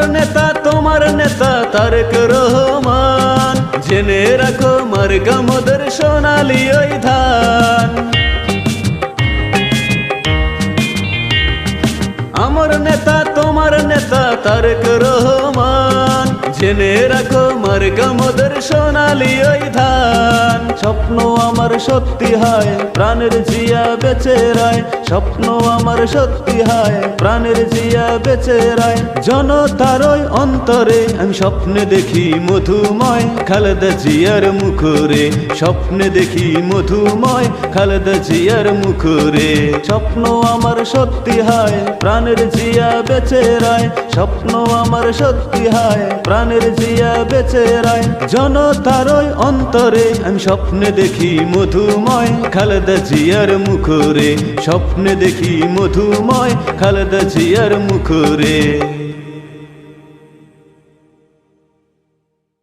আমার নেতা তোমার নেতা তারেক রহমান, জেনে রাখো মার্কা মোদের সোনালী ওই ধান। আমার নেতা তোমার নেতা তারেক রহমান, জেনে রাখো মার্কা মোদের সোনালী ওই ধান। স্বপ্ন আমার সত্যি হয় প্রাণের জিয়া বেঁচে রায়, স্বপ্ন আমার সত্যি হয় প্রাণের জিয়া বেঁচে রায়। জনতার ওই অন্তরে আমি স্বপ্নে দেখি মধুময় খালেদা জিয়ার মুখরে, স্বপ্নে দেখি মধুময় খালেদা জিয়ার মুখরে। স্বপ্ন আমার সত্যি হয় প্রাণের জিয়া বেঁচে রায়, স্বপ্ন আমার সত্যি হয় প্রাণের জিয়া বেঁচে রায়। জনতার ওই অন্তরে আমি স্বপ্নে দেখি মধুময় খালেদা জিয়ার মুখরে, স্বপ্নে দেখি মধুময় খালেদা জিয়ার মুখরে।